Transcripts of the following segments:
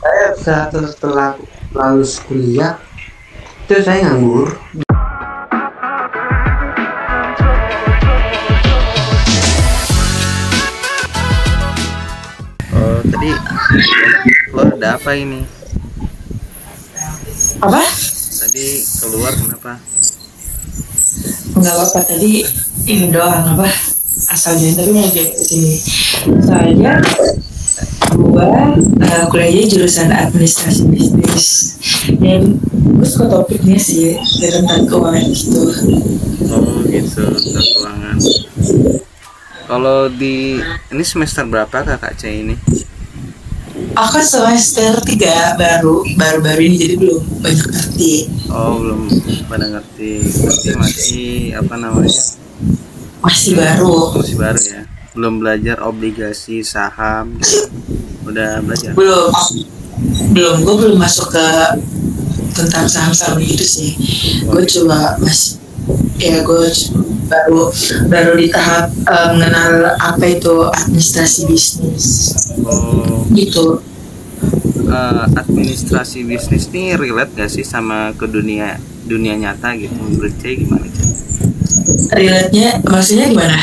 saya setelah lulus kuliah itu saya nganggur. Oh, tadi lo ada apa ini? Apa? Tadi keluar kenapa? Nggak apa-apa, tadi ini doang apa? Asal jadi tapi mau jadi sini. Soalnya gua kuliahnya jurusan administrasi bisnis dan gue suka topiknya sih tentang keuangan gitu. Oh gitu, keuangan. Kalau di ini semester berapa kakak C ini? Aku semester 3 baru ini jadi belum banyak ngerti. Oh belum pada ngerti. Berarti masih apa namanya? Masih baru. Masih baru ya. Belum belajar obligasi, saham gitu. Udah belajar? Belum. Gue belum masuk ke tentang saham-saham gitu sih. Gue coba masih gue baru di tahap mengenal apa itu administrasi bisnis. Oh Gitu. Administrasi bisnis ini relate gak sih sama ke dunia nyata gitu? Menurut saya gimana sih? Relate-nya maksudnya gimana?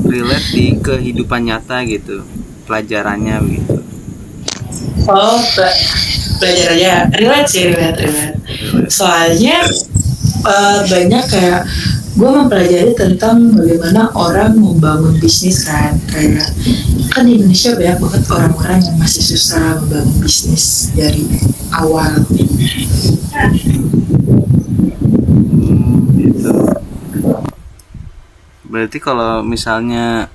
Relate di kehidupan nyata gitu, pelajarannya begitu. Oh, pelajarannya relate sih, relate. Soalnya banyak kayak gue mempelajari tentang bagaimana orang membangun bisnis kan di Indonesia banyak banget orang-orang yang masih susah membangun bisnis dari awal. Gitu. Berarti kalau misalnya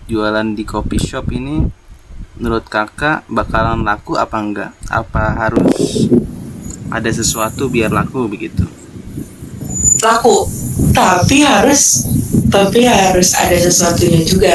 jualan di coffee shop ini menurut kakak bakalan laku apa enggak? Apa harus ada sesuatu biar laku begitu? Laku, tapi harus ada sesuatunya juga.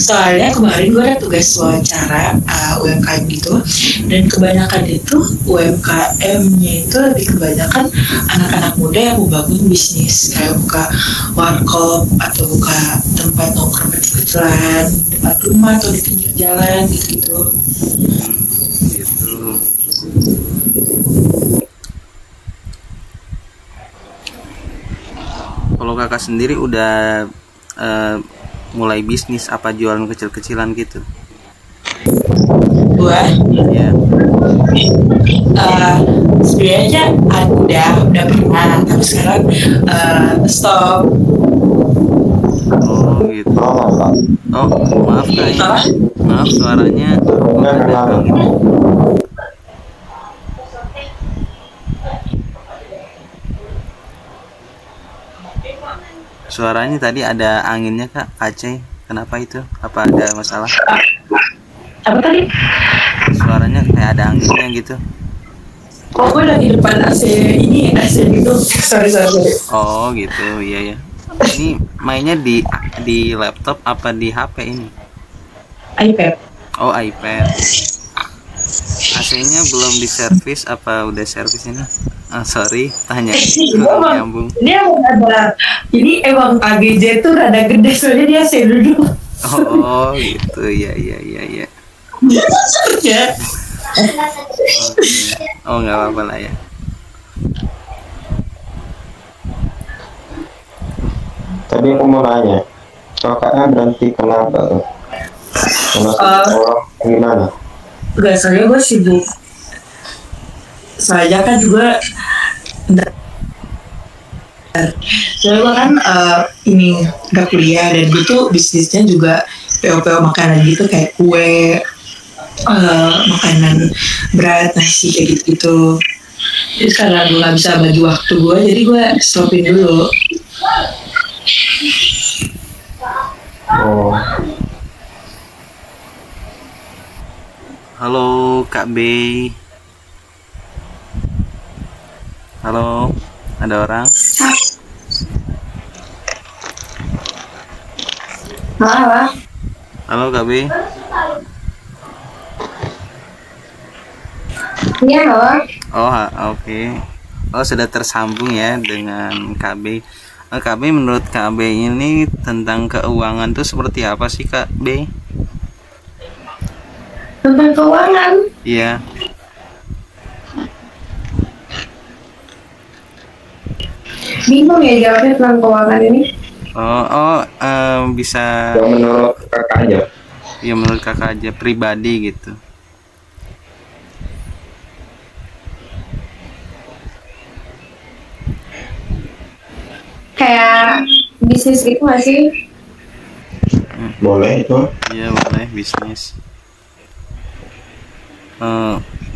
Soalnya kemarin gue ada tugas wawancara UMKM gitu, dan kebanyakan itu UMKM-nya itu lebih kebanyakan anak-anak muda yang mau bangun bisnis kayak buka warkop atau buka tempat nongkrong kecil-kecilan depan rumah atau di pinggir jalan gitu. Gitu. Kalau kakak sendiri udah mulai bisnis apa jualan kecil-kecilan gitu? Gua Ya. sebenarnya udah pernah, tapi sekarang stop. Oh gitu. Oh maaf kak ya. Maaf suaranya ada angin. Suaranya tadi ada anginnya kak, Aceh. Kenapa itu? Apa ada masalah? Apa tadi? Suaranya kayak ada anginnya gitu. Oh, gue lagi depan AC gitu. Sorry. Oh gitu, iya ya. Ini mainnya di laptop apa di HP ini? iPad. Oh iPad. AC-nya belum diservis apa udah servis ini? Sorry, tanya. Nyambung. Ini emang AGJ tuh rada gede soalnya dia AC dulu. Oh gitu, iya. Ya. Okay. Oh nggak apa-apa lah ya. Tadi aku mau nanya, kakaknya berhenti kenapa? Gimana? Enggak, soalnya gue sibuk. Soalnya kan juga soalnya gue kan ini gak kuliah, dan gue tuh bisnisnya juga PO makanan gitu kayak kue, makanan berat, nasi kayak gitu. Jadi karena gue gak bisa bagi waktu gue, jadi gue stopin dulu. Oh, Halo Kak B. Halo, ada orang? Halo Kak B. Iya, halo. Oh oke. Oh sudah tersambung ya dengan Kak B. Kak B, menurut Kak B ini tentang keuangan tuh seperti apa sih Kak B? Tentang keuangan. Iya. Bingung ya jawabnya tentang keuangan ini. Bisa. Yang menurut kakak aja. Ya menurut kakak aja pribadi gitu. Kayak bisnis gitu nggak sih? Boleh itu. Iya boleh bisnis.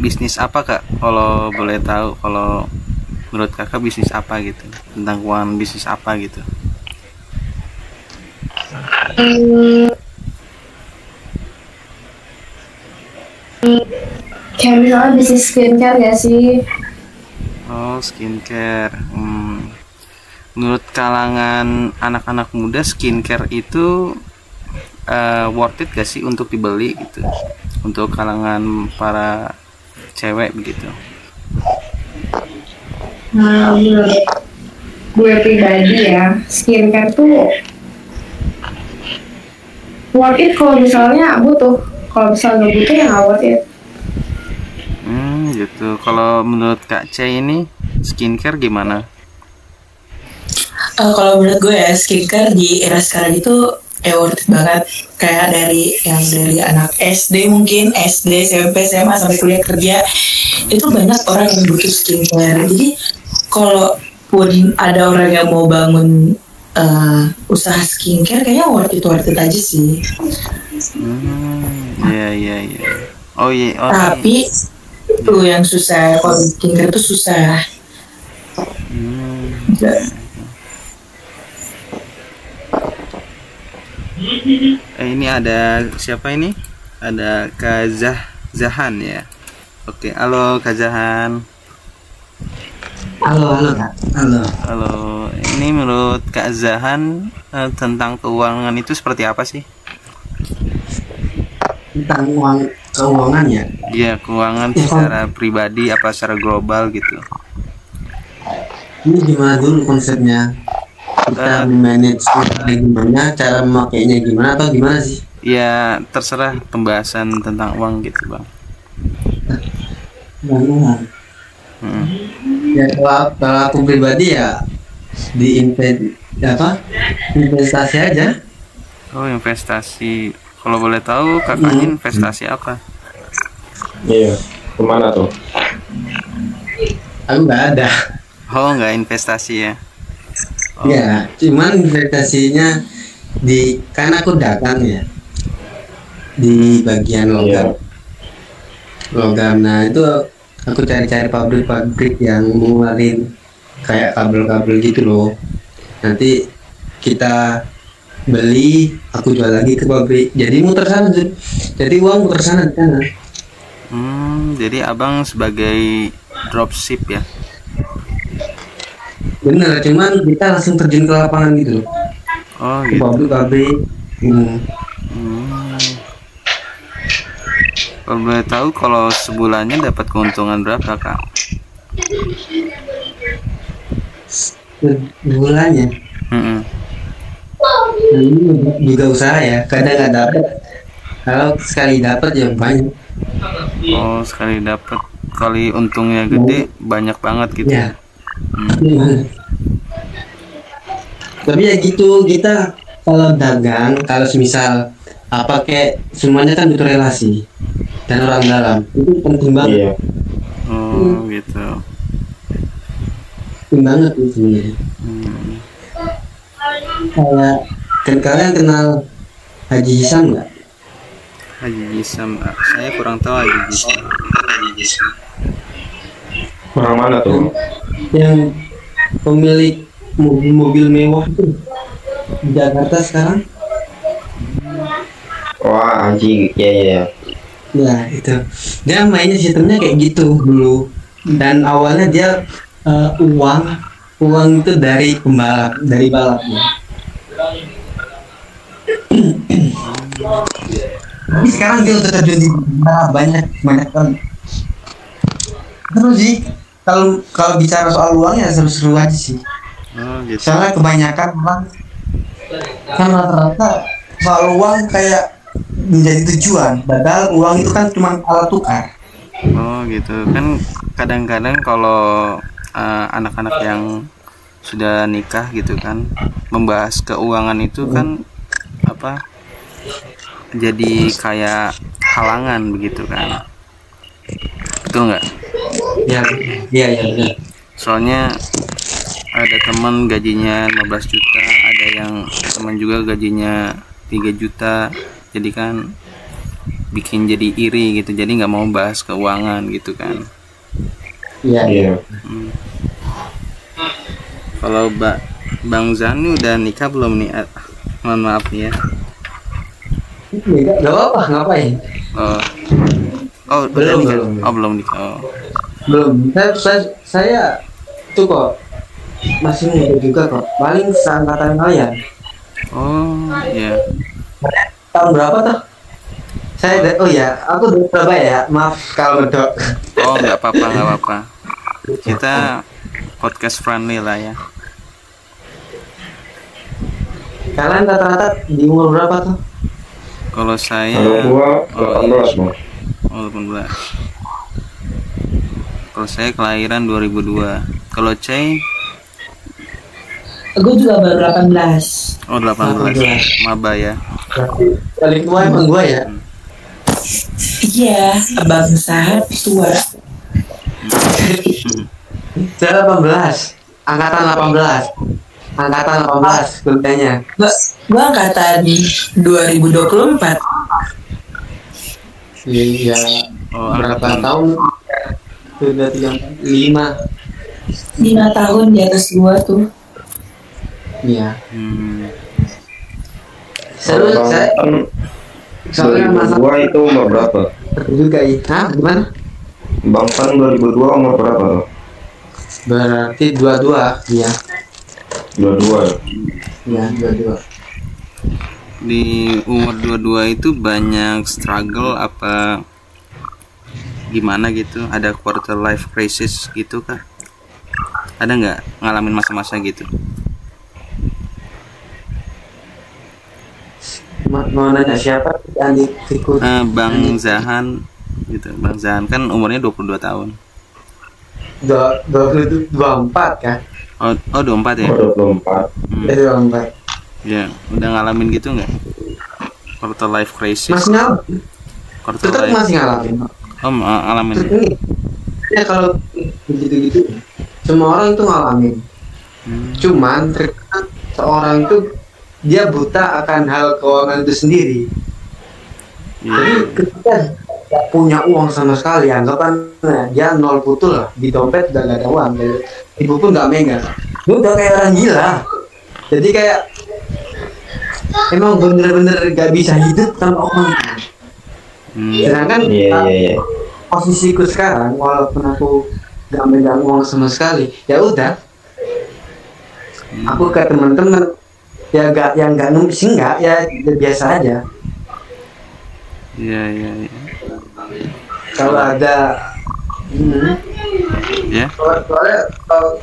Bisnis apa kak? Kalau boleh tahu, kalau menurut kakak bisnis apa gitu? Tentang keuangan bisnis apa gitu? Kayak misalnya bisnis skincare ya sih? Oh skincare. Menurut kalangan anak-anak muda skincare itu worth it gak sih untuk dibeli gitu? Untuk kalangan para cewek begitu? Nah, menurut gue pribadi ya, skincare tuh worth it kalau misalnya butuh. Kalau misalnya nggak butuh ya nggak worth it. Gitu. Kalau menurut Kak C ini skincare gimana? Kalau menurut gue ya skincare di era sekarang itu worth it banget. Kayak dari anak SD mungkin SD, SMP, SMA sampai kuliah kerja itu banyak orang yang butuh skincare. Jadi kalau pun ada orang yang mau bangun usaha skincare kayaknya worth it aja sih. Iya. Oh iya. Tapi itu yang susah, kalau skincare itu susah. Ini ada siapa ini? Ada Kak Zahan ya. Oke, halo Kak Zahan. Halo Kak. Halo. Ini menurut Kak Zahan tentang keuangan itu seperti apa sih? Tentang keuangan ya? Iya, keuangan secara pribadi apa secara global gitu. Ini gimana dulu konsepnya? Kita manage gimana, cara memakainya gimana atau gimana sih? Ya terserah, pembahasan tentang uang gitu bang. Ya kalau aku pribadi ya di investasi aja. Oh investasi. Kalau boleh tahu kakaknya investasi apa? Iya. Kemana tuh? Aku nggak ada. Oh nggak investasi ya? Oh. Ya, cuman investasinya kan aku dagang ya di bagian logam. Logam, nah itu aku cari-cari pabrik-pabrik yang ngeluarin kayak kabel-kabel gitu loh. Nanti kita beli, aku jual lagi ke pabrik. Jadi muter sana, jadi uang muter sana di sana. Jadi abang sebagai dropship ya? Bener, cuman kita langsung terjun ke lapangan gitu loh. Oh gitu. Pabrik-pabrik. Kalau boleh tahu kalau sebulannya dapat keuntungan berapa kak? Sebulannya? Ini juga usaha ya, kadang nggak dapat. Kalau sekali dapat ya banyak. Oh sekali dapat, kali untungnya gede banyak banget gitu. Ya. Tapi ya gitu, kita kalau dagang, kalau semisal apa kayak semuanya kan butuh relasi dan orang dalam itu penting banget. Iya. Oh gitu. Penting banget itu sebenarnya. Kayak kalian kenal Haji Hisam nggak? Haji Hisam, saya kurang tahu Haji Hisam. Orang mana tuh? Yang pemilik mobil mewah itu di Jakarta sekarang. Wah, Haji, ya. Ya itu, dia mainnya sistemnya kayak gitu dulu. Dan awalnya dia uang itu dari pembalap, dari balapnya. Tapi sekarang dia udah terjun di balap banyak kan. Terus sih, kalau bicara soal uang ya seru-seru aja sih. Oh gitu. Soalnya kebanyakan orang kan rata-rata soal uang kayak menjadi tujuan, padahal uang itu kan cuma alat tukar. Oh gitu kan, kadang-kadang kalau anak-anak yang sudah nikah gitu kan, membahas keuangan itu kan apa, jadi kayak halangan begitu kan, betul nggak? Ya, iya ya benar. Soalnya ada teman gajinya 15 juta, ada yang teman juga gajinya 3 juta, jadi kan bikin jadi iri gitu, jadi nggak mau bahas keuangan gitu kan. Iya. Iya. Kalau Bang Zani udah nikah belum nih? Mohon maaf nih ya. Nggak apa-apa, ngapain? Oh udah Belum, nikah? belum. Oh belum nikah. Oh. Belum. Saya tuh kok masih muda juga kok. Paling seangkatan kalian. Oh iya. Tahun berapa tuh? Oh ya, aku dari Surabaya ya. Maaf kalau medok. Oh nggak apa-apa. Kita podcast friendly lah ya. Kalian rata-rata di umur berapa tuh? Kalau saya Kalau gua oh, 18 Bang. oh 18. Kalau saya kelahiran 2002. Kalau Cey Gue juga baru 18. oh 18. Maba ya. Berarti paling tua emang gua ya. Iya, bangsa tua. Saya 18. Angkatan 18 kuliahnya. Gue angkatan 2024. Iya. Oh Berapa angkatan. tahun? Sudah 5. 5 tahun di atas gue tuh. Iya. Kalau Bang Saya Tan soalnya masa 2002 itu umur berapa? juga ya. Hah, gimana? Bang Tan 2002 umur berapa tuh? Berarti 22, iya. 22. Iya, 22. Di umur 22 itu banyak struggle apa gimana gitu? Ada quarter life crisis gitu kah? Ada nggak ngalamin masa-masa gitu? Mau nanya siapa? Andi ikut. Bang Zahan gitu. Bang Zahan kan umurnya 22 tahun. 24 kan? Oh 24 ya? Oh, 24. Hmm. 24. Ya, udah ngalamin gitu nggak? Quarter life crisis. Masih ngalamin? Quarter Tetap life. masih ngalamin. Oh, ngalamin. Ini ya kalau begitu-gitu semua orang itu ngalamin. Cuman terkadang seorang itu dia buta akan hal keuangan itu sendiri. Jadi Iya. ketika tidak punya uang sama sekali, anggapan dia nol putul lah, di dompet udah gak ada uang, ibu pun gak megang, dia udah kayak orang gila. Jadi kayak emang bener-bener gak bisa hidup tanpa uang. Sedangkan Iya. posisiku sekarang, walaupun aku gak megang uang sama sekali, ya udah, aku ke teman-teman ya gak yang gak nulis enggak ya biasa aja. Iya. Kalau ada Ya. soalnya kalau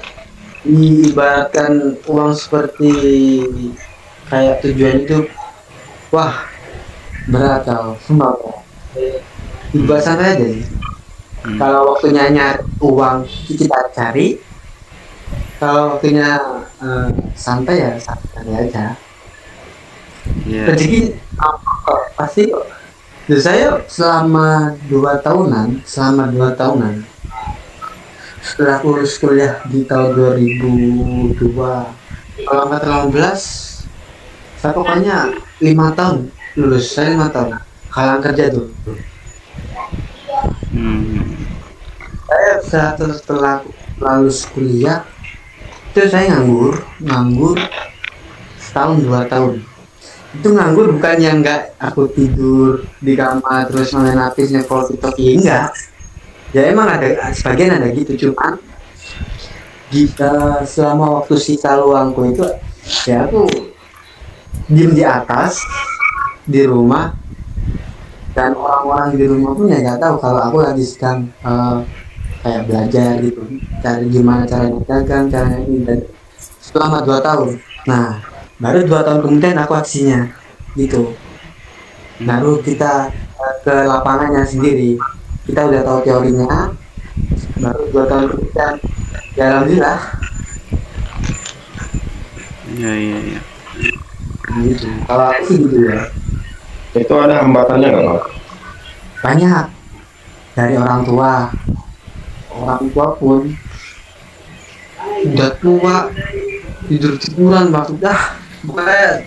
diibaratkan uang seperti kayak tujuan hidup, wah berat tau, sumpah kok. Ibarat santai aja sih. Kalau waktunya nyari uang kita cari, kalau waktunya santai ya santai aja. Iya. Rezeki kok pasti kok. Jadi saya selama 2 tahunan setelah lulus kuliah di tahun 2002, kalau angkatan 18 saya pokoknya 5 tahun lulus, saya 5 tahun kalang kerja tuh. Saya setelah lulus kuliah itu saya nganggur setahun 2 tahun. Itu nganggur bukan yang enggak aku tidur di kamar terus main HP nyekel TikTok, enggak. Ya emang ada sebagian ada gitu, cuman selama waktu sisa luangku itu ya aku diem di atas di rumah, dan orang-orang di rumah pun ya nggak tahu kalau aku lagi sedang kayak belajar gitu, cari gimana caranya dagang, caranya ini, dan selama 2 tahun. Nah baru 2 tahun kemudian aku aksinya gitu, baru kita ke lapangannya sendiri. kita udah tahu teorinya, baru 2 tahun kemudian ya alhamdulillah. Iya. Gitu. Kalau aku sih gitu ya. Itu ada hambatannya nggak Bang? Banyak dari orang tua pun udah tua tiduran waktu pokoknya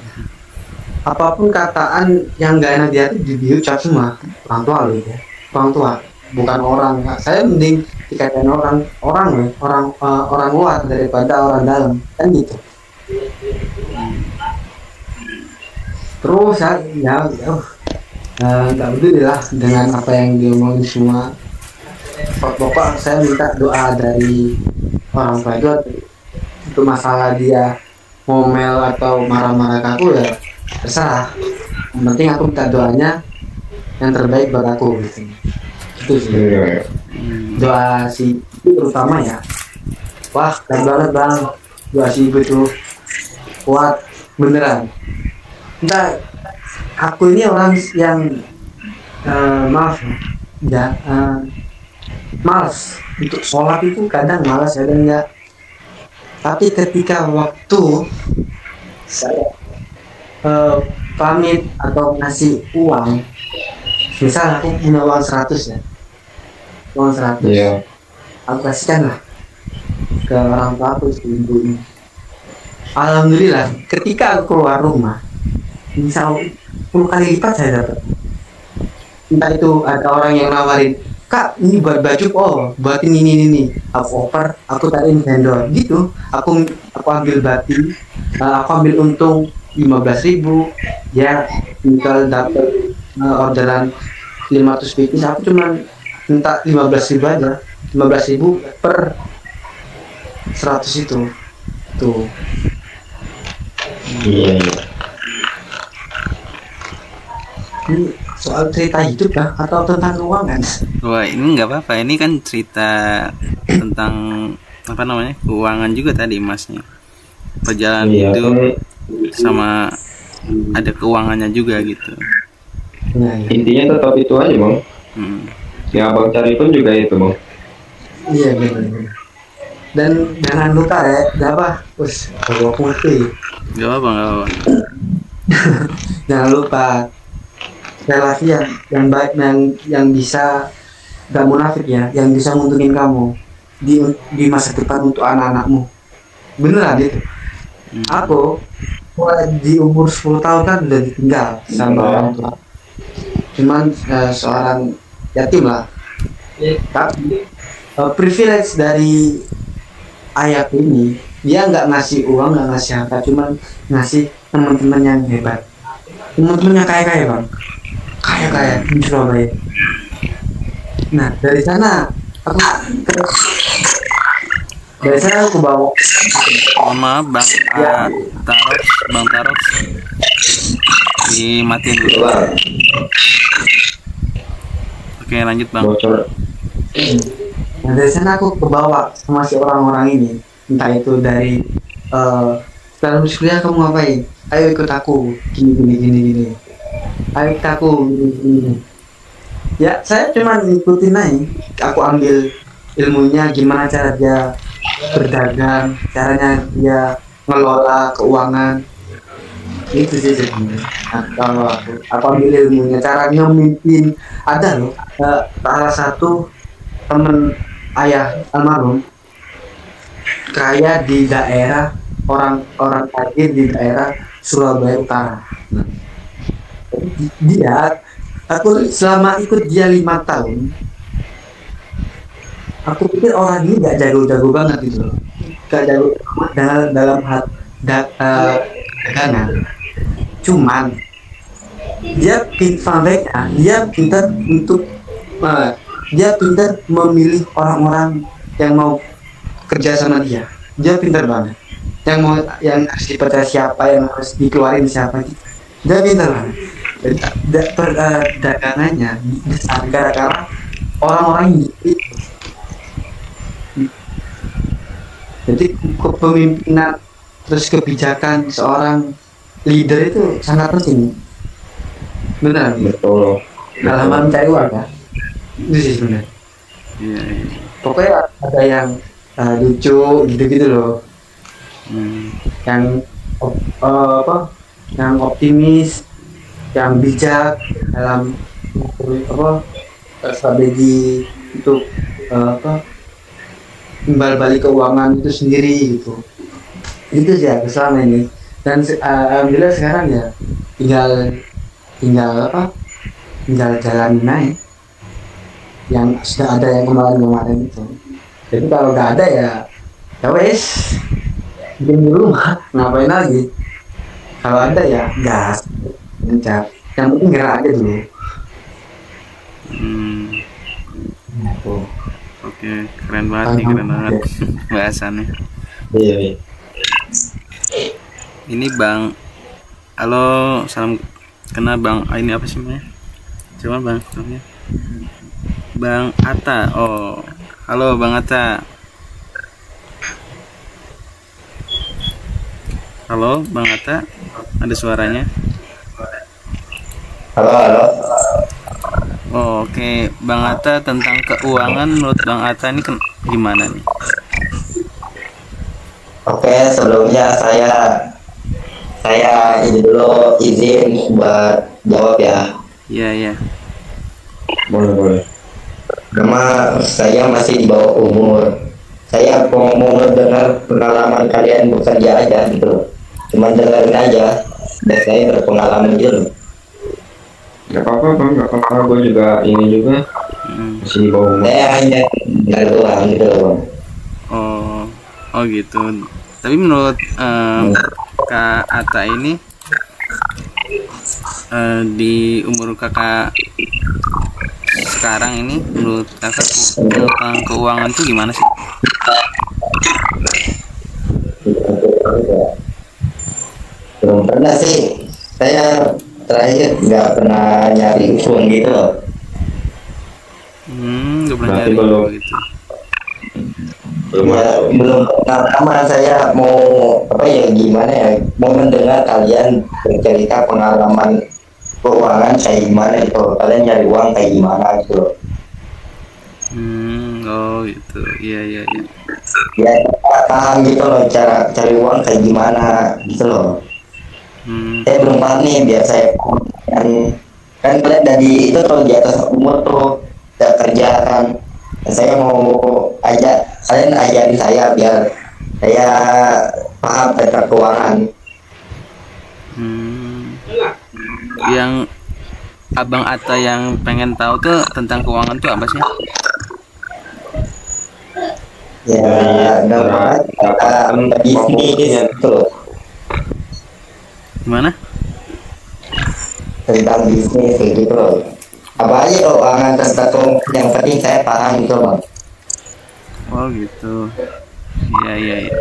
apapun kataan yang gak enak di hati diucap semua orang tua loh ya, orang tua bukan orang. Saya mending dikatain orang luar daripada orang dalam kan gitu. Terus nggak peduli lah dengan apa yang diomongin semua. Pokok saya minta doa dari orang tua itu masalah dia ngomel atau marah-marah ke aku ya terserah. Yang penting aku minta doanya yang terbaik buat aku gitu. Itu sih. Iya. Doa si itu terutama ya. Wah keren banget bang. Doa si ibu tuh kuat beneran. Entah aku ini orang yang maaf ya malas untuk sholat itu kadang malas kadang enggak, tapi ketika waktu saya pamit atau ngasih uang, misal aku punya uang 100 ya, uang 100 Iya. aku kasihkan lah ke orang tua aku ibu ini. Alhamdulillah ketika aku keluar rumah misal 10 kali lipat saya dapat. Entah itu ada orang yang nawarin, kak ini buat baju, oh buat ini aku oper, aku tadiin vendor gitu, aku ambil batin, aku ambil untung 15.000 ya. Misal dapat orderan 500 pieces, aku cuma minta 15.000 aja, 15.000 per 100 itu tuh. Iya. Ini soal cerita hidup ya atau tentang keuangan? Wah, ini nggak apa-apa. Ini kan cerita tentang apa namanya, keuangan juga tadi masnya. Perjalanan Iya, hidup kan sama ada keuangannya juga gitu. Nah, ya. intinya tetap itu aja Bang. Yang Abang cari pun juga itu Bang. Iya benar. Dan jangan lupa ya, apa? Us, kalau aku ngerti. Gak apa-apa. Jangan lupa relasi yang baik, yang bisa gak munafik ya, yang bisa nguntungin kamu di masa depan untuk anak-anakmu. Beneran itu. Aku mulai di umur 10 tahun kan udah ditinggal sama orang tua. Cuman seorang yatim lah. Tapi privilege dari ayahku ini, dia nggak ngasih uang, nggak ngasih harta, cuman ngasih teman-teman yang hebat, teman-teman yang kaya bang, kaya di Surabaya. Nah dari sana aku bawa Oh, maaf bang, bang Taros dimatiin dulu. Oke lanjut bang. Bocor. Nah dari sana aku kebawa sama si orang-orang ini, entah itu dari dalam kuliah kamu ngapain? Ayo ikut aku, gini. Ayo ikut aku, gini. Ya saya cuma ngikutin aja. Aku ambil ilmunya gimana cara dia berdagang, caranya dia ngelola keuangan. Itu sih sebenarnya. Nah, kalau aku ambil ilmunya, caranya memimpin. Ada loh salah satu temen ayah almarhum kaya di daerah orang kaya di daerah Surabaya Utara. Nah, dia, aku selama ikut dia 5 tahun, aku pikir orang ini gak jago-jago banget gitu loh, gak jago dalam dagangan. Cuman dia pintar untuk dia pintar memilih orang-orang yang mau kerja sama dia. Dia pintar banget. Yang harus dipercaya siapa, yang harus dikeluarin siapa gitu. Dia pintar banget. Dagangannya besar gara-gara orang-orang itu. Jadi kepemimpinan terus kebijakan seorang leader itu sangat penting. Benar. Betul. Dalam mencari uang ya. Itu sih sebenarnya. Iya, iya. Pokoknya ada yang lucu gitu-gitu loh. Yang apa? Yang optimis, yang bijak dalam apa strategi untuk timbal balik keuangan itu sendiri gitu. Itu sih aku selama ini. Dan alhamdulillah sekarang ya tinggal apa? Tinggal jalanin aja. Yang sudah ada yang kemarin itu. Jadi kalau nggak ada ya wes, bikin dulu ngapain lagi. Kalau ada ya gas, kencang. Yang penting gerak aja dulu. Oke, keren banget nih, keren banget bahasannya. Iya. Ini Bang, halo, salam kenal Bang. Ini apa sih namanya? Coba Bang, namanya Bang Atta. Oh, halo Bang Atta. Halo Bang Atta, ada suaranya? Halo. Oh, oke. Bang Atta, tentang keuangan menurut Bang Atta ini gimana nih? Oke, sebelumnya saya ini dulu izin buat jawab ya. Iya. Boleh. Karena saya masih di bawah umur. Saya mau dengar pengalaman kalian bekerja aja gitu. Cuma dengerin aja. Dan saya berpengalaman gitu. Gak apa-apa Bang, gak apa-apa. Gue juga ini juga masih di bawah umur. Saya hanya dengar doang gitu loh. Oh gitu. Tapi menurut Kak Atta ini di umur kakak sekarang ini, menurut kakak tentang keuangan tuh gimana sih? Belum pernah sih. Saya terakhir nggak pernah nyari uang gitu loh. Gak pernah Berarti nyari belum. gitu. Belum pernah. Saya mau apa ya, gimana ya, mau mendengar kalian bercerita pengalaman keuangan kayak gimana gitu. Kalian nyari uang kayak gimana gitu loh. Oh gitu. Iya. Ya paham gitu loh, cara cari uang kayak gimana gitu loh. Saya belum paham nih, biar saya kan kalian dari itu tuh di atas umur tuh udah kerja kan. Saya mau kalian ajarin saya biar saya paham tentang keuangan. Yang Abang Atta yang pengen tahu tuh tentang keuangan tuh apa sih? Ya dapat bisnis gitu, Gimana? tentang bisnis kayak gitu loh. Apa aja keuangan tentang yang penting saya paham gitu loh. Oh gitu. Iya.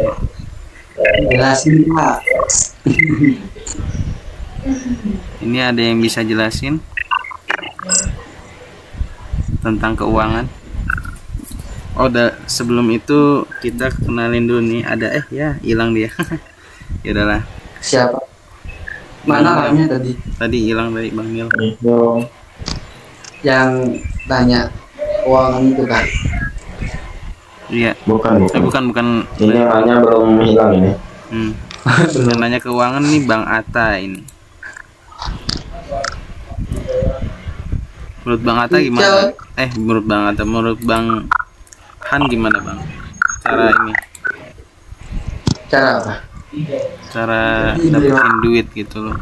Jelasin Pak. Ini ada yang bisa jelasin tentang keuangan? Oh, sebelum itu kita kenalin dulu nih, ada hilang dia. Ya udahlah. Siapa? Mana orangnya tadi? Tadi hilang dari Bang Mil. Yang tanya keuangan itu kan? Iya. Bukan. Bukan. Ini orangnya belum hilang ini. Yang nanya keuangan nih Bang Atta ini. Menurut Bang Atta gimana? Menurut Bang Han gimana Bang? Cara ini? Cara apa? Cara dapetin duit gitu loh.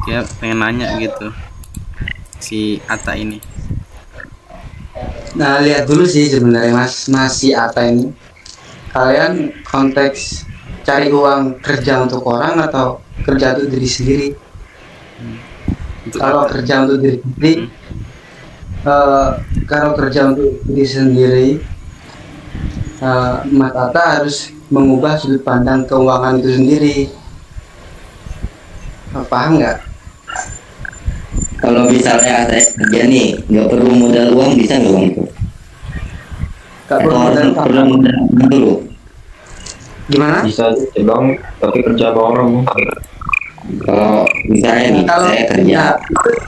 Dia pengen nanya gitu si Atta ini. Nah, lihat dulu sih sebenarnya si Atta ini. Kalian konteks cari uang kerja untuk orang atau kerja untuk diri sendiri? Kalau kerja untuk diri sendiri, Mas Atta harus mengubah sudut pandang keuangan itu sendiri. Paham nggak? Kalau misalnya saya kerja nih nggak perlu modal uang, bisa nggak Bang? Nggak perlu modal perlu modal dulu. Gimana? Bisa aja Bang, tapi kerja bareng. Kalau misalnya nih Kalau saya kerja,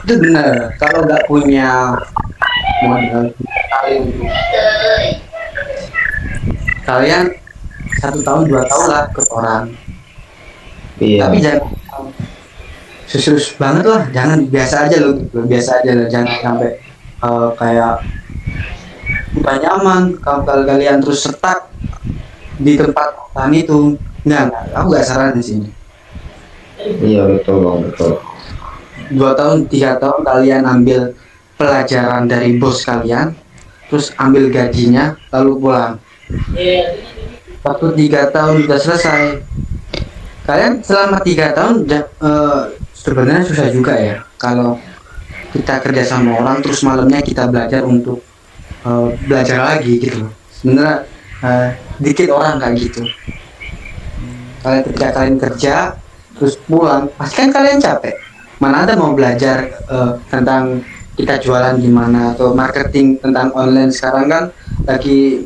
itu benar. Kalau nggak punya modal kalian 1 tahun 2 tahun lah ke orang. Iya. Tapi jangan serius banget lah, jangan biasa aja lo, biasa aja lah, jangan sampai kayak bukan nyaman kalau kalian terus stuck di tempat itu. Enggak, aku gak saran di sini. Iya betul bang, betul. 2 tahun 3 tahun kalian ambil pelajaran dari bos kalian, terus ambil gajinya lalu pulang. Waktu 3 tahun sudah selesai, kalian selama 3 tahun sebenarnya susah juga ya kalau kita kerja sama orang terus malamnya kita belajar untuk belajar lagi gitu. Sebenarnya dikit orang kayak gitu. Kalian kerja terus pulang, pasti kan kalian capek. Mana ada mau belajar tentang kita jualan gimana atau marketing tentang online, sekarang kan lagi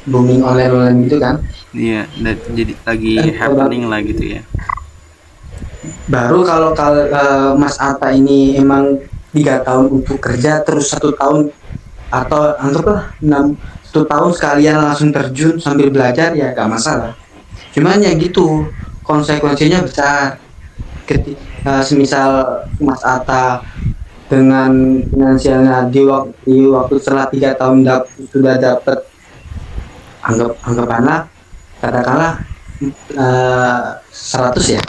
booming online gitu kan. Iya, jadi lagi happening lah gitu ya. Baru kalau Mas Atta ini emang 3 tahun untuk kerja terus 1 tahun atau anggaplah 1 tahun sekalian langsung terjun sambil belajar, ya gak masalah. Cuman ya gitu, konsekuensinya besar. Semisal Mas Atta dengan finansialnya di waktu setelah 3 tahun sudah dapat anggapanlah katakanlah 100 ya,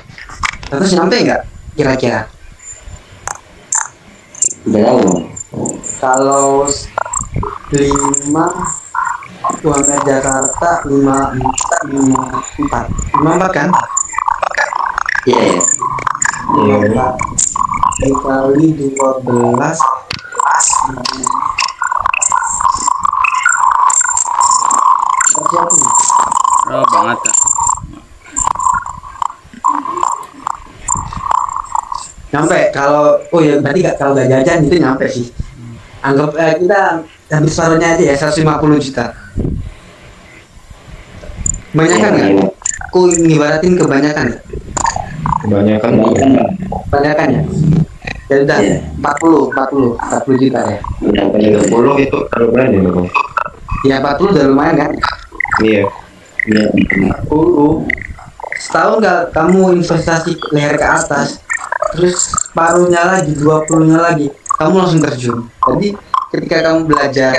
100 nyampe nggak kira-kira? Berapa? Kalau 5 UMR Jakarta 54 kan? Iya. Iya. Dikali 12 Oh banget Kak. Nyampe kalau berarti kalau gak jajan itu nyampe sih. Anggap kita habis separuhnya aja ya, 150 juta. Kebanyakan nggak? Aku ngibaratin kebanyakan nggak? Kebanyakan ya? Ya udah, 40 juta ya. 30 itu terlalu berani loh. Ya 40 udah lumayan kan? Iya. 40. Setahun kamu investasi leher ke atas, terus separuhnya lagi, 20-nya lagi, kamu langsung terjun. Jadi ketika kamu belajar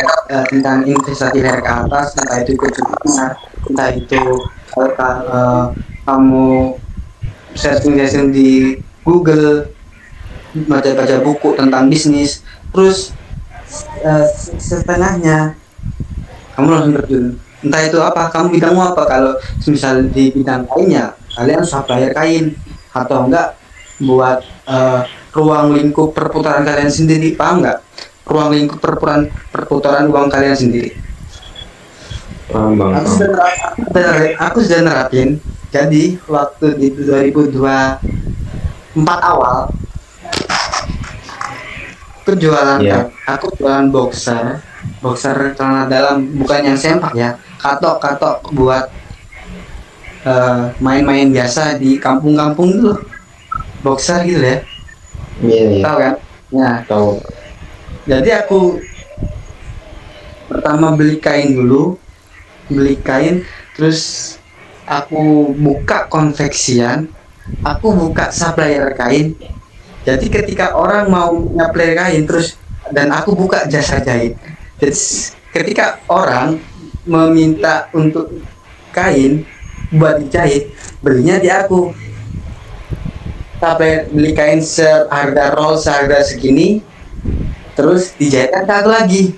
tentang investasi leher ke atas, entah itu kecukupan, entah itu kamu searching di Google, baca buku tentang bisnis, terus setengahnya kamu langsung terjun. Entah itu apa, kamu bidangmu apa. Kalau misal di bidang kainnya, kalian supplier kain atau enggak buat ruang lingkup perputaran kalian sendiri, paham nggak? Ruang lingkup perputaran uang kalian sendiri. Paham bang. Aku sudah nerapin. Jadi waktu di 2024 awal aku jualan aku jualan boxer celana dalam, bukan yang sempak ya, katok buat main-main biasa di kampung-kampung dulu, boxer gitu ya. Iya. Tahu kan? Ya. Tahu. Jadi aku pertama beli kain, terus aku buka konveksian, aku buka supplier kain. Jadi ketika orang mau nge-play kain terus, dan aku buka jasa jahit. Jadi ketika orang meminta untuk kain buat dijahit, belinya di aku. Sampai beli kain seharga roll seharga segini, terus dijahitkan ke aku lagi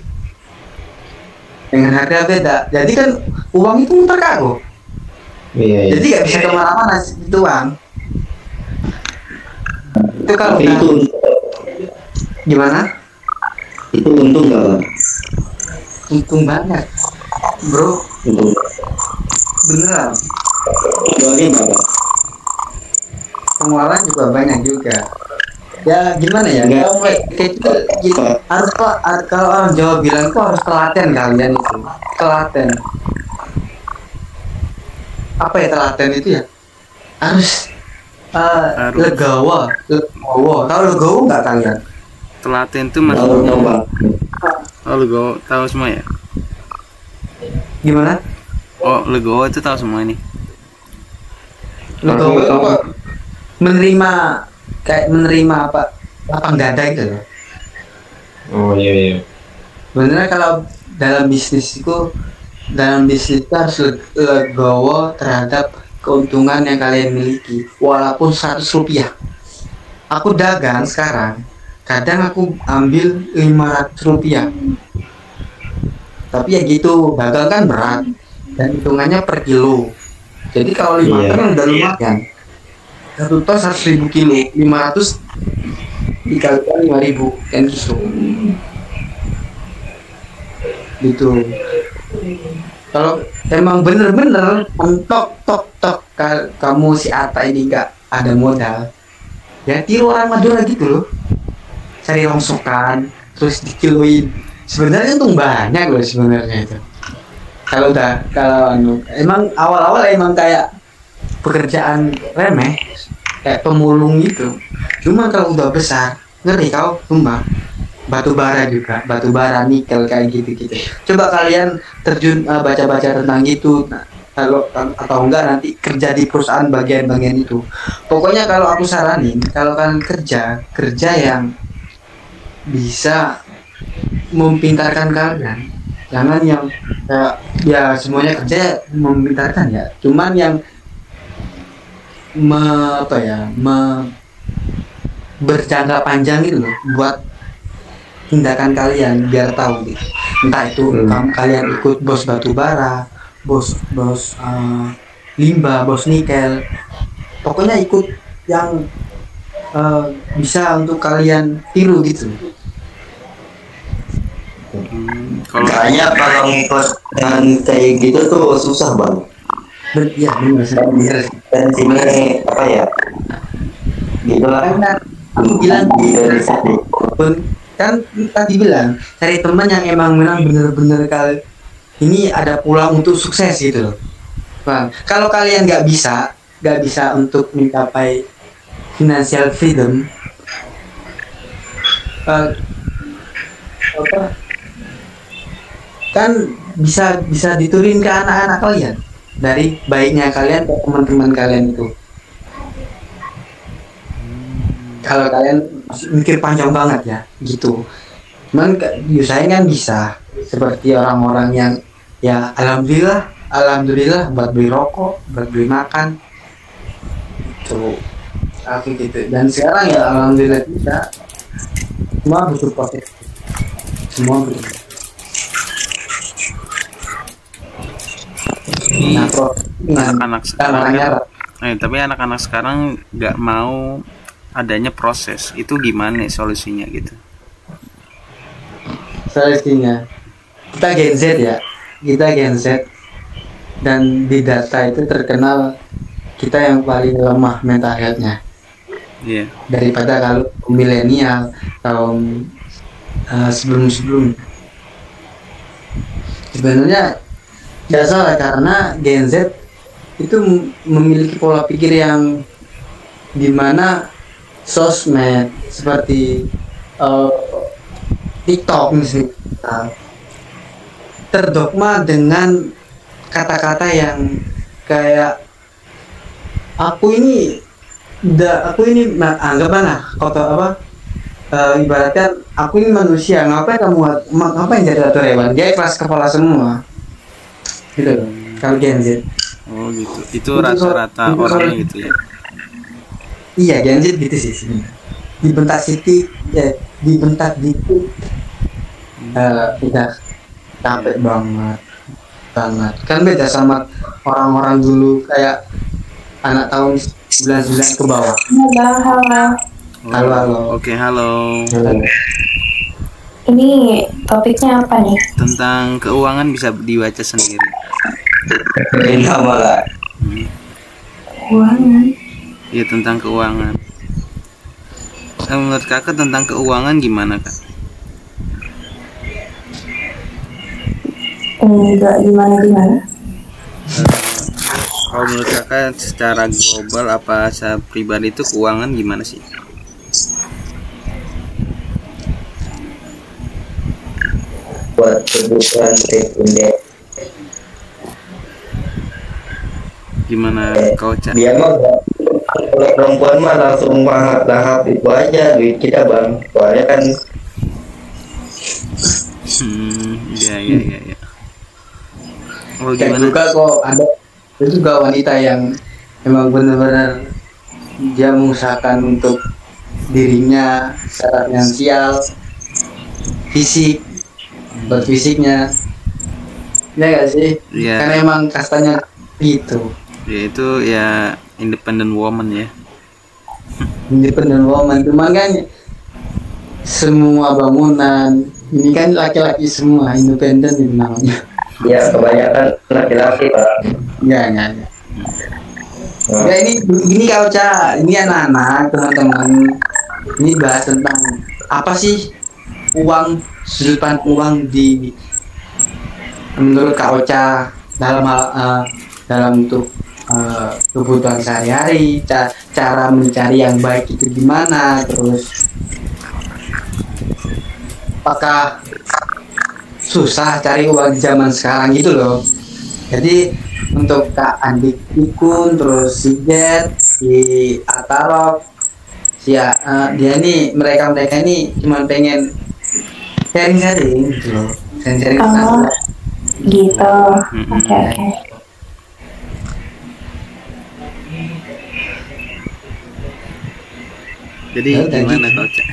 dengan harga beda. Jadi kan uang itu muter ke aku. Iya. Jadi gak bisa kemana-mana itu uang. Itu kalau itu gimana? itu untung nggak bang? Untung banget, bro. Untung. Beneran. Jualnya berapa? Pengeluaran juga banyak juga. Ya gimana ya? Enggak. Gitu. Harus kalau orang Jawa bilang itu harus telaten kalian itu. Telaten. Apa ya telaten itu ya? Harus legawa. Tahu legawa nggak kalian? Telaten tuh masuk. Tahu bang. Oh Legowo tahu semua ya? Gimana? Oh Legowo itu tahu semua ini. Legowo itu kok menerima kayak menerima apa lapang dada gitu loh. Oh iya. Sebenarnya kalau dalam bisnis itu harus legowo terhadap keuntungan yang kalian miliki walaupun 100 rupiah. Aku dagang sekarang kadang aku ambil 500 rupiah, tapi ya gitu, dagang kan berat dan hitungannya per kilo. Jadi kalau 5 ton udah lumayan. Satu ton 100.000 kilo, 500 dikalikan 5.000 kan gitu. Kalau emang bener-bener tok kamu si Ata ini nggak ada modal, ya tiru orang Madura gitu loh, cari rongsokan terus dikiloin. Sebenarnya untung banyak loh sebenarnya itu. Kalau emang awal-awal emang kayak pekerjaan remeh kayak pemulung gitu. Cuma kalau udah besar, ngeri kau sumpah. Batu bara nikel kayak gitu. Coba kalian terjun baca-baca tentang itu. Nah, kalau atau enggak nanti kerja di perusahaan bagian-bagian itu. Pokoknya kalau aku saranin, kalau kalian kerja yang bisa mempintarkan kalian. Jangan yang ya semuanya kerja mempintarkan ya. Cuman yang berjangka panjang itu loh, buat tindakan kalian biar tahu gitu. Entah itu kalian ikut bos batu bara, bos limbah, bos nikel, pokoknya ikut yang bisa untuk kalian tiru gitu. Kayaknya kalau ngikut dengan kayak gitu tuh susah bang. Iya benar. Dan sini apa ya? Gitulah. Aku bilang kan tadi bilang cari teman yang emang bener-bener kali ini ada pulang untuk sukses gitu loh bang. Kalau kalian nggak bisa untuk mencapai financial freedom, kan bisa diturunin ke anak-anak kalian, dari baiknya kalian ke teman-teman kalian itu. Kalau kalian mikir panjang banget ya gitu. Cuman saya kan bisa seperti orang-orang yang ya alhamdulillah buat beli rokok, buat beli makan itu aku gitu. Dan sekarang ya alhamdulillah bisa, semua butuh proses, semua butuh. Anak-anak sekarang tapi anak-anak sekarang nggak mau adanya proses. Itu gimana solusinya gitu? Solusinya kita Gen Z dan di data itu terkenal kita yang paling lemah mental health-nya. Iya. Daripada kalau milenial tahun sebelum sebenarnya tidak salah, karena Gen Z itu memiliki pola pikir yang dimana sosmed seperti TikTok misalnya terdogma dengan kata-kata yang kayak aku ini anggap mana ibaratkan aku ini manusia, ngapain jadi atur hewan, dia keras kepala semua gitu loh kalau Gen Z. Oh gitu, itu rata-rata orangnya gitu ya. Iya, Gen Z gitu sih sebenarnya. Dibentak Siti, ya dibentak dikit, udah capek banget. Kan beda sama orang-orang dulu kayak anak tahun 99 ke bawah. Halo. Oke, halo. Ini topiknya apa nih? Tentang keuangan, bisa dibaca sendiri. Malah. Keuangan. Iya, tentang keuangan. Menurut kakak tentang keuangan gimana kak? Enggak gimana. Kalau menurut kakak secara global apa secara pribadi itu keuangan gimana sih? buat kebutuhan sekunder. Gimana kau Cak? Dia mah kalau perempuan mah langsung lahap itu aja duit kita bang, soalnya kan Iya. Oh Dan gimana? juga kok ada juga wanita yang memang benar-benar dia mengusahakan untuk dirinya secara finansial, fisik, buat fisiknya, ya gak sih? Iya. Karena emang kastanya gitu. Ya itu ya independent woman ya. Independent woman, cuman kan semua bangunan ini kan laki-laki semua, independen itu namanya. ya kebanyakan laki-laki pak. Enggak. Ya ini kau Cak, ini anak-anak teman-teman. Ini bahas tentang apa sih uang, sudut pandang uang di menurut Kak Ocha dalam untuk kebutuhan sehari-hari, cara mencari yang baik itu gimana, terus apakah susah cari uang di zaman sekarang gitu loh. Jadi untuk Kak Andik Pikun, terus si Jet, si Atarok, dia mereka ini cuma pengen sharing gitu loh, sharing Oh, gitu. Oke. Jadi gimana kau Cak?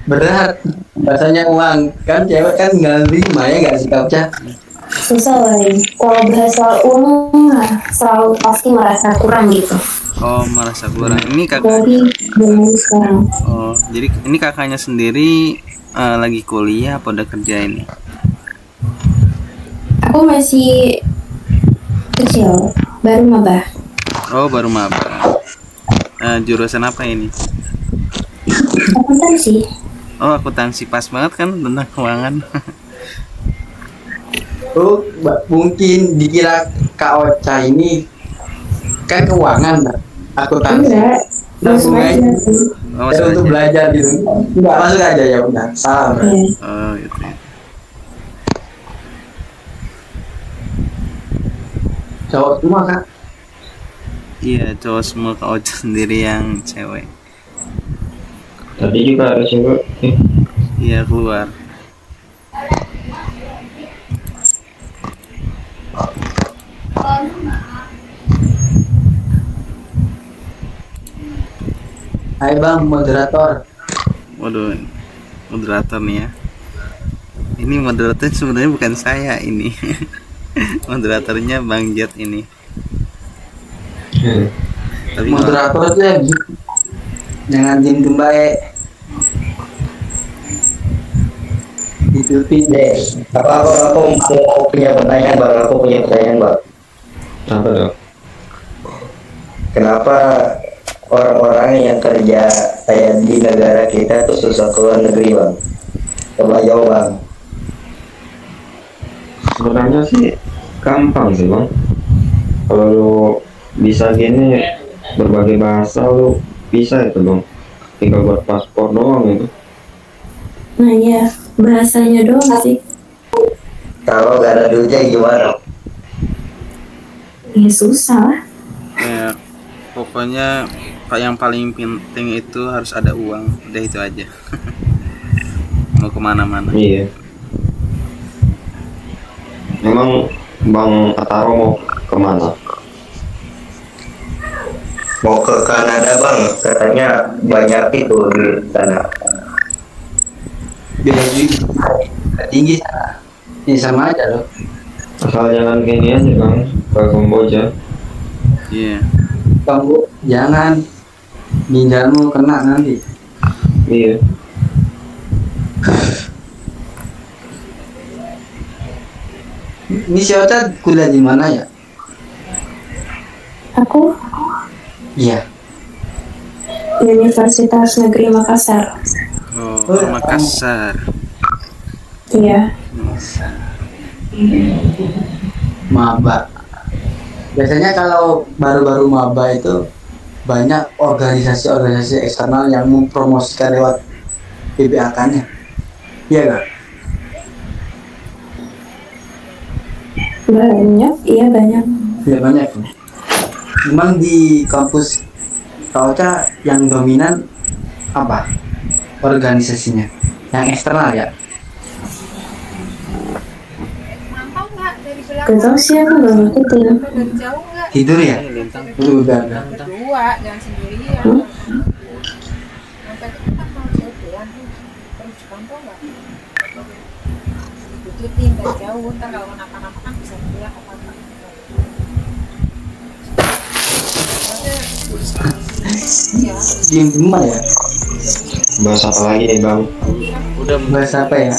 berat bahasanya uang kan, cewek kan nggak terima ya nggak sih Kak Ocha? Susah lagi. Kalau bahasa uang selalu pasti merasa kurang gitu. Oh merasa kurang. Ini kakak. Dari zaman sekarang. Oh jadi ini kakaknya sendiri lagi kuliah apa udah kerja ini? Aku masih kecil, baru maba. Oh baru maba. Jurusan apa ini? Akuntansi. Oh akuntansi, pas banget kan tentang keuangan. Oh, mungkin dikira Kak Ocha ini kan keuangan, akuntansi. Enggak, langsung Langsung aja. Oh, Untuk masuk aja. belajar gitu. Enggak masuk aja ya udah. Salah. Iya. Oh gitu ya. Cowok semua Kak. Iya cowok semua, Kak Ocha sendiri yang cewek. Tadi juga ada cewek. Iya keluar. Hai Bang, moderator. Waduh, moderator nih ya. Ini moderator sebenarnya bukan saya ini. Moderatornya Bang Jet ini. Tapi Moderator itu ya gitu. Jangan diem baik. Ditutupin deh. Aku punya pertanyaan bang, bang. Apa dong? Kenapa orang-orang yang kerja kayak di negara kita tuh susah keluar negeri bang? Coba jawab bang. Sebenarnya sih gampang sih bang. Kalau lu bisa gini berbagai bahasa lu bisa itu bang. Tinggal buat paspor doang itu. Nah ya, bahasanya doang sih. Kalau gak ada duitnya gimana? Ya susah lah. ya, pokoknya yang paling penting itu harus ada uang. Udah itu aja. Mau kemana-mana. Iya. Emang Bang Ataro mau kemana? Mau ke Kanada bang, katanya banyak itu di sana. Gaji tinggi sana. Ini sama aja loh. Asal jangan gini aja bang, ke Kamboja. Iya. Kamu jangan ginjalmu kena nanti. Iya. Ini si Ocha kuliah di mana ya? Aku Iya. Universitas Negeri Makassar. Oh, Makassar. Iya. Maba. Biasanya kalau baru-baru maba itu banyak organisasi-organisasi eksternal yang mempromosikan lewat PBAK-nya. Iya gak? Banyak, iya banyak. Ya banyak. Memang di kampus Kauca yang dominan apa? Organisasinya? Yang eksternal ya? Gak tau sih, aku gak ngikutin. Tidur ya? Udah. Berdua, jangan sendirian. Sampai kita kan mau jauh-jauhan tuh. Terus kantor nggak? Ikutin dari jauh, ntar kalau kenapa-napa kan bisa pulang ke apa. Diem ya? Bahas apa lagi nih bang? Udah Bahas apa ya?